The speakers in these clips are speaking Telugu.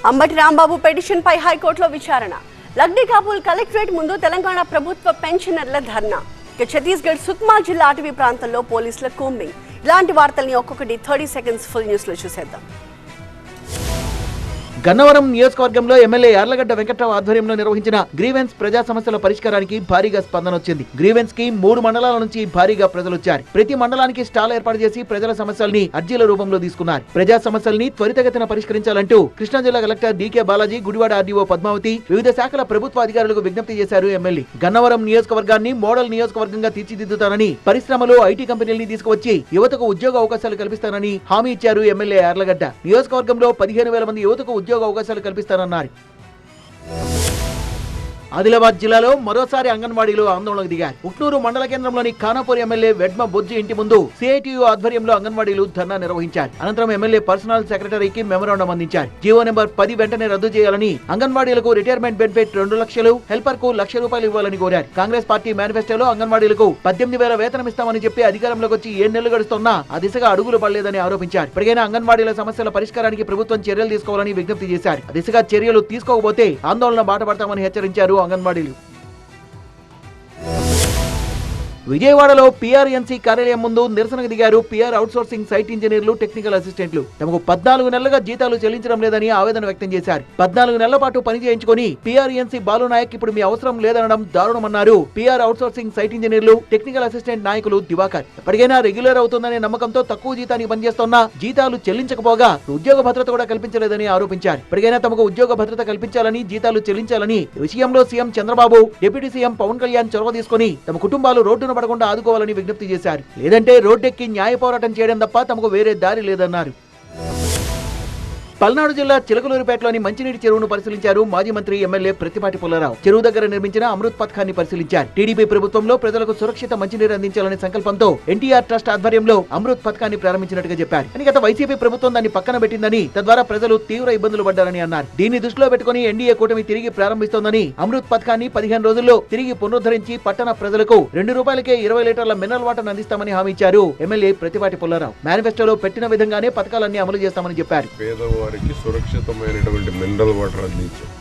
అంబటి రాంబాబు పిటిషన్ పై హైకోర్టులో విచారణ. లగ్డీ కాపుల్ కలెక్టరేట్ ముందు తెలంగాణ ప్రభుత్వ పెన్షనర్ల ధర్నా. ఛత్తీస్గఢ్ సుక్మా జిల్లా అటవీ ప్రాంతంలో పోలీసుల కూంబింగ్. ఇలాంటి వార్తల్ని ఒక్కొక్కటి 30 సెకండ్స్ ఫుల్ న్యూస్ లో చూసేద్దాం. గన్నవరం నియోజకవర్గంలో ఎమ్మెల్యే యార్లగడ్డ వెంకట్రావు ఆధ్వర్యంలో నిర్వహించిన గ్రీవెన్స్ ప్రజా సమస్యల పరిష్కారానికి భారీగా స్పందన వచ్చింది. గ్రీవెన్స్ కి 3 మండలాల నుంచి భారీగా ప్రజలు వచ్చారు. ప్రతి మండలానికి స్టాల్ ఏర్పాటు చేసి ప్రజల సమస్యల్ని అర్జీల రూపంలో తీసుకున్నారు. ప్రజా సమస్యల్ని త్వరితగతిన పరిష్కరించాలంటూ కృష్ణా జిల్లా collector DK Balaji, Gudivada RDO Padmavathi వివిధ శాఖల ప్రభుత్వ అధికారులకు విజ్ఞప్తి చేశారు ఎమ్మెల్యే. గన్నవరం నియోజకవర్గాన్ని మోడల్ నియోజకవర్గంగా తీర్చిదిద్దుతానని, పరిశ్రమలు, ఐటీ కంపెనీల్ని తీసుకువచ్చి యువతకు ఉద్యోగ అవకాశాలు కల్పిస్తానని హామీ ఇచ్చారు ఎమ్మెల్యే యార్లగడ్డ. నియోజకవర్గంలో 15,000 మంది యువతకు ఉద్యోగ అవకాశాలు కల్పిస్తానన్నారు. ఆదిలాబాద్ జిల్లాలో మరోసారి అంగన్వాడీలు ఆందోళనకు దిగారు. ఉట్నూరు మండల కేంద్రంలోని ఖానాపూర్ ఎమ్మెల్యే వెడ్మ బొజ్జి ఇంటి ముందు సిఐటియు ఆధ్వర్యంలో అంగన్వాడీలు ధర్నా నిర్వహించారు. అనంతరం ఎమ్మెల్యే పర్సనల్ సెక్రటరీకి మెమోరాండం అందించారు. జీవో నెంబర్ 10 వెంటనే రద్దు చేయాలని, అంగన్వాడీలకు రిటైర్మెంట్ బెనిఫిట్ 2 లక్షలు, హెల్పర్ కు ₹1,00,000 ఇవ్వాలని కోరారు. కాంగ్రెస్ పార్టీ మేనిఫెస్టోలో అంగన్వాడీలకు 18,000 వేతనం ఇస్తామని చెప్పి అధికారంలోకి వచ్చి 7 నెలలు గడుస్తున్నా ఆ దిశగా అడుగులు పడలేదని ఆరోపించారు. ఇప్పటికైనా అంగన్వాడీల సమస్యల పరిష్కారానికి ప్రభుత్వం చర్యలు తీసుకోవాలని విజ్ఞప్తి చేశారు. ఆ దిశగా చర్యలు తీసుకోకపోతే ఆందోళన బాటపడతామని హెచ్చరించారు అంగన్వాడీలు. విజయవాడలో పీఆర్ఎన్సీ కార్యాలయం ముందు నిరసనకు దిగారు పీఆర్ అవుట్సోర్సింగ్ సైట్ ఇంజనీర్లు, టెక్నికల్ అసిస్టెంట్లు. తమకు 14 నెలలుగా జీతాలు చెల్లించడం లేదని ఆవేదన వ్యక్తం చేశారు. 14 నెలల పాటు పని చేయించుకుని పీఆర్ఎన్సీ బాలునాయక్ ఇప్పుడు మీ అవసరం లేదనడం దారుణమన్నారు పీఆర్ అవుట్సోర్సింగ్ సైట్ ఇంజనీర్లు, టెక్నికల్ అసిస్టెంట్ నాయకులు దివాకర్. ఎప్పటికైనా రెగ్యులర్ అవుతుందనే నమ్మకంతో తక్కువ జీతానికి పనిచేస్తున్నా జీతాలు చెల్లించకపోగా ఉద్యోగ భద్రత కూడా కల్పించలేదని ఆరోపించారు. ఇప్పటికైనా తమకు ఉద్యోగ భద్రత కల్పించాలని, జీతాలు చెల్లించాలని ఈ విషయంలో CM Chandrababu, deputy CM Pawan Kalyan చొరవ తీసుకుని తమ కుటుంబాలు రోడ్డున పడకుండా ఆదుకోవాలని విజ్ఞప్తి చేశారు. లేదంటే రోడ్డెక్కి న్యాయ పోరాటం చేయడం తప్ప తమకు వేరే దారి లేదన్నారు. పల్నాడు జిల్లా చిలకలూరిపేటలోని మంచినీటి చెరువును పరిశీలించారు మాజీ మంత్రి ఎమ్మెల్యే ప్రత్తిపాటి పుల్లారావు. చెరువు దగ్గర నిర్మించిన అమృత్ పథకాన్ని పరిశీలించారు. టీడీపీ ప్రభుత్వంలో ప్రజలకు సురక్షిత మంచినీరు అందించాలనే సంకల్పంతో ఎన్టీఆర్ ట్రస్ట్ ఆధ్వర్యంలో అమృత్ పథకాన్ని ప్రారంభించినట్టుగా చెప్పారు. కానీ గత వైసీపీ ప్రభుత్వం దాన్ని పక్కన పెట్టిందని, తద్వారా ప్రజలు తీవ్ర ఇబ్బందులు పడ్డారని అన్నారు. దీన్ని దృష్టిలో పెట్టుకుని ఎన్డీఏ కూటమి తిరిగి ప్రారంభిస్తోందని, అమృత్ పథకాన్ని 15 రోజుల్లో తిరిగి పునరుద్ధరించి పట్టణ ప్రజలకు ₹2కే 20 లీటర్ల మినరల్ వాటర్ అందిస్తామని హామీ ఇచ్చారు ఎమ్మెల్యే ప్రత్తిపాటి పుల్లారావు. మేనిఫెస్టోలో పెట్టిన విధంగానే పథకాలన్నీ అమలు చేస్తామని చెప్పారు. సురక్షితమైనటువంటి మినరల్ వాటర్ అందించాం.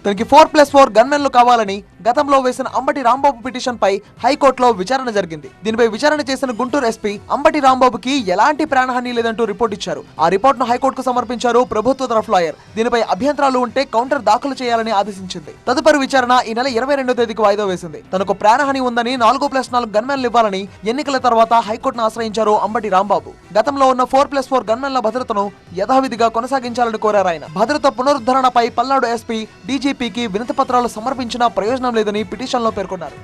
తనకి 4+4 గన్మెన్లు కావాలని గతంలో వేసిన అంబటి రాంబాబు పిటిషన్ పై హైకోర్టులో విచారణ జరిగింది. దీనిపై విచారణ చేసిన గుంటూరు ఎస్పీ అంబటి రాంబాబుకి ఎలాంటి ప్రాణహాని లేదంటూ రిపోర్ట్ ఇచ్చారు. ఆ రిపోర్ట్ ను హైకోర్టుకు సమర్పించారు ప్రభుత్వ తరఫు లాయర్. దీనిపై అభ్యంతరాలు ఉంటే కౌంటర్ దాఖలు చేయాలని ఆదేశించింది. తదుపరి విచారణ ఈ నెల 22వ తేదీకి వాయిదా వేసింది. తనకు ప్రాణహాని ఉందని 4+4 గన్మెన్లు ఇవ్వాలని ఎన్నికల తర్వాత హైకోర్టును ఆశ్రయించారు అంబటి రాంబాబు. గతంలో ఉన్న 4+4 గన్మెన్ల భద్రతను యథావిధిగా కొనసాగించాలని కోరారు ఆయన. భద్రత పునరుద్ధరణపై పల్నాడు ఎస్పీ, డీజీపీకి వినతి పత్రాలు సమర్పించిన ప్రయోజనం లేదని పిటిషన్లో పేర్కొన్నారు.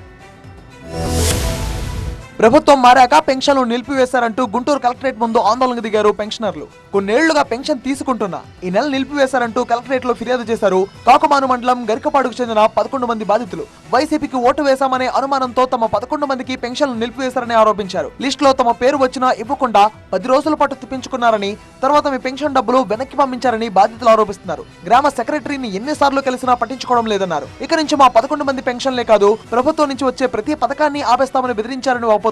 ప్రభుత్వం మారాక పెన్షన్లు నిలిపివేశారంటూ గుంటూరు కలెక్టరేట్ ముందు ఆందోళనకు దిగారు పెన్షనర్లు. కొన్నేళ్లుగా పెన్షన్ తీసుకుంటున్నా ఈ నెల నిలిపివేశారంటూ కలెక్టరేట్ లో ఫిర్యాదు చేశారు కాకుమాను మండలం గరికపాడుకు చెందిన 11 మంది బాధితులు. వైసీపీకి ఓటు వేశామనే అనుమానంతో తమ 11 మందికి పెన్షన్లు నిలిపివేశారని ఆరోపించారు. లిస్ట్ లో తమ పేరు వచ్చినా ఇవ్వకుండా 10 రోజుల పాటు తిప్పించుకున్నారని, తర్వాత మీ పెన్షన్ డబ్బులు వెనక్కి పంపించారని బాధితులు ఆరోపిస్తున్నారు. గ్రామ సెక్రటరీని ఎన్నిసార్లు కలిసినా పట్టించుకోవడం లేదన్నారు. ఇక నుంచి మా 11 మంది పెన్షన్లే కాదు, ప్రభుత్వం నుంచి వచ్చే ప్రతి పథకాన్ని ఆపేస్తామని బెదిరించారని వాపోతున్నారు.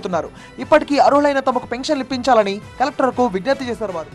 ఇప్పటికీ అర్హులైన తమకు పెన్షన్లు ఇప్పించాలని కలెక్టర్కు విజ్ఞప్తి చేశారు వారు.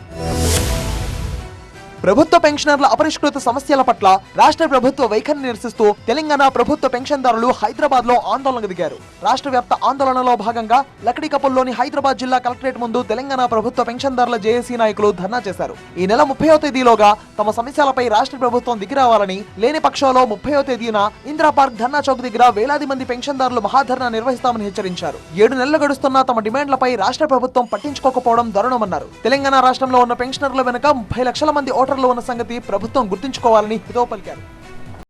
ప్రభుత్వ పెన్షనర్ల అపరిష్కృత సమస్యల పట్ల రాష్ట్ర ప్రభుత్వ వైఖరిని నిరసిస్తూ తెలంగాణ ప్రభుత్వ పెన్షన్దారులు హైదరాబాద్ లో ఆందోళనకు దిగారు. రాష్ట్ర వ్యాప్త ఆందోళనలో భాగంగా లక్డీకపుల్లోని హైదరాబాద్ జిల్లా కలెక్టరేట్ ముందు తెలంగాణ ప్రభుత్వ పెన్షన్దారుల జేఏసీ నాయకులు ధర్నా చేశారు. ఈ నెల 30వ తేదీలోగా తమ సమస్యలపై రాష్ట్ర ప్రభుత్వం దిగిరావాలని, లేని పక్షంలో 30వ తేదీన ఇందిరా పార్క్ ధర్నా చౌక్ దగ్గర వేలాది మంది పెన్షన్దారులు మహాధర్నా నిర్వహిస్తామని హెచ్చరించారు. 7 నెలలు గడుస్తున్న తమ డిమాండ్లపై రాష్ట్ర ప్రభుత్వం పట్టించుకోకపోవడం దారుణమన్నారు. తెలంగాణ రాష్ట్రంలో ఉన్న పెన్షనర్ల వెనుక 30 లక్షల మంది ఓటర్లు ఉన్న సంగతి ప్రభుత్వం గుర్తుంచుకోవాలని హితవు పలికారు.